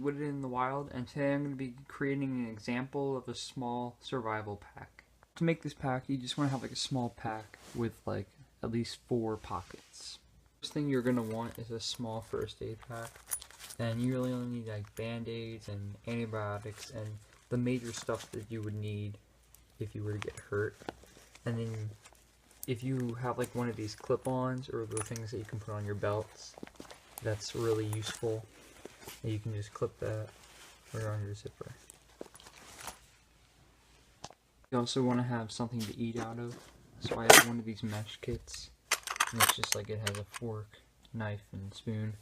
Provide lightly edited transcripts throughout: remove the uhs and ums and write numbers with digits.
Wooded in the Wild, and today I'm going to be creating an example of a small survival pack. To make this pack, you just want to have like a small pack with like at least 4 pockets. First thing you're going to want is a small first aid pack, and you really only need like band-aids and antibiotics and the major stuff that you would need if you were to get hurt. And then if you have like one of these clip-ons or the things that you can put on your belts, that's really useful. You can just clip that right on your zipper. You also want to have something to eat out of, so I have one of these mesh kits, and it's just like it has a fork, knife, and spoon.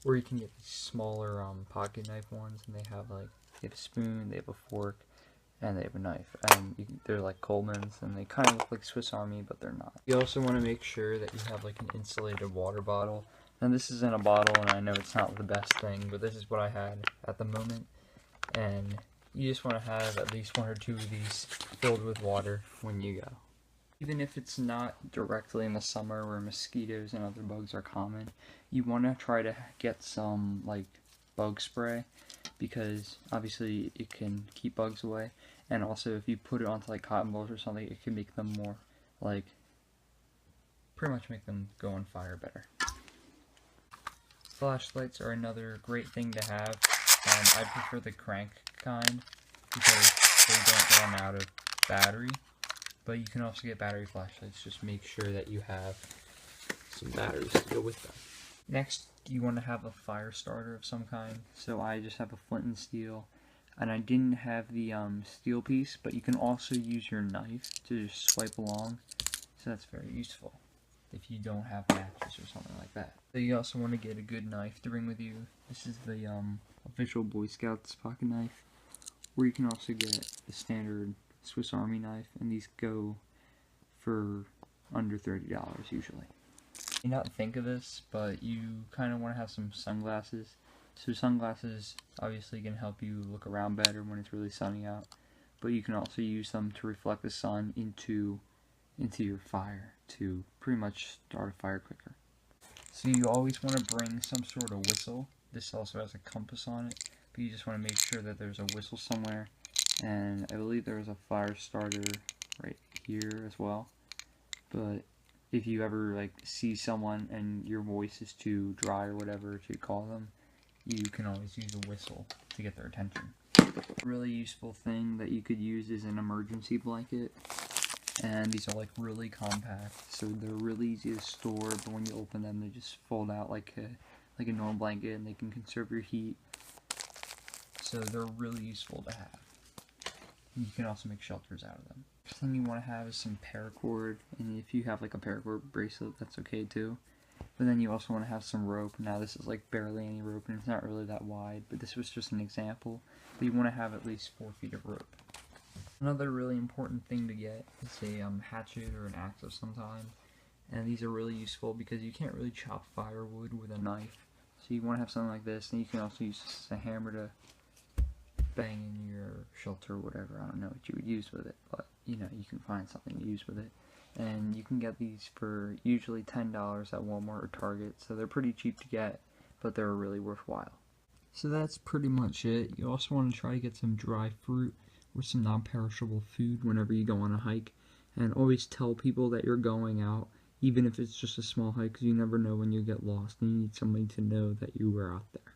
Or you can get these smaller pocket knife ones, and they have a spoon, they have a fork, and they have a knife. And they're like Coleman's, and they kind of look like Swiss Army, but they're not. You also want to make sure that you have like an insulated water bottle. And this is in a bottle, and I know it's not the best thing, but this is what I had at the moment. And you just want to have at least 1 or 2 of these filled with water when you go. Even if it's not directly in the summer where mosquitoes and other bugs are common, you want to try to get some like bug spray, because obviously it can keep bugs away, and also if you put it onto like cotton balls or something, it can make them more like, pretty much make them go on fire better. Flashlights are another great thing to have. I prefer the crank kind because they don't run out of battery, but you can also get battery flashlights. Just make sure that you have some batteries to go with them. Next, you want to have a fire starter of some kind. So I just have a flint and steel, and I didn't have the steel piece, but you can also use your knife to just swipe along, so that's very useful if you don't have matches or something like that. So you also want to get a good knife to bring with you. This is the official Boy Scouts pocket knife, or you can also get the standard Swiss Army knife, and these go for under $30 usually. You not think of this, but you kind of want to have some sunglasses. So sunglasses obviously can help you look around better when it's really sunny out, but you can also use them to reflect the sun into your fire to pretty much start a fire quicker. So you always want to bring some sort of whistle. This also has a compass on it, but you just want to make sure that there's a whistle somewhere. And I believe there's a fire starter right here as well. But if you ever like see someone and your voice is too dry or whatever to call them, you can always use a whistle to get their attention. A really useful thing that you could use is an emergency blanket. And these are like really compact, so they're really easy to store, but when you open them they just fold out like a normal blanket, and they can conserve your heat, so they're really useful to have. You can also make shelters out of them. First thing you want to have is some paracord, and if you have like a paracord bracelet, that's okay too. But then you also want to have some rope. Now this is like barely any rope, and it's not really that wide, but this was just an example. But you want to have at least 4 feet of rope. Another really important thing to get is a hatchet or an axe of some kind, and these are really useful because you can't really chop firewood with a knife, so you want to have something like this. And you can also use this as a hammer to bang in your shelter or whatever. I don't know what you would use with it, but you know, you can find something to use with it. And you can get these for usually $10 at Walmart or Target, so they're pretty cheap to get, but they're really worthwhile. So that's pretty much it. You also want to try to get some dry fruit or some non-perishable food whenever you go on a hike, and always tell people that you're going out, even if it's just a small hike, because you never know when you get lost and you need somebody to know that you were out there.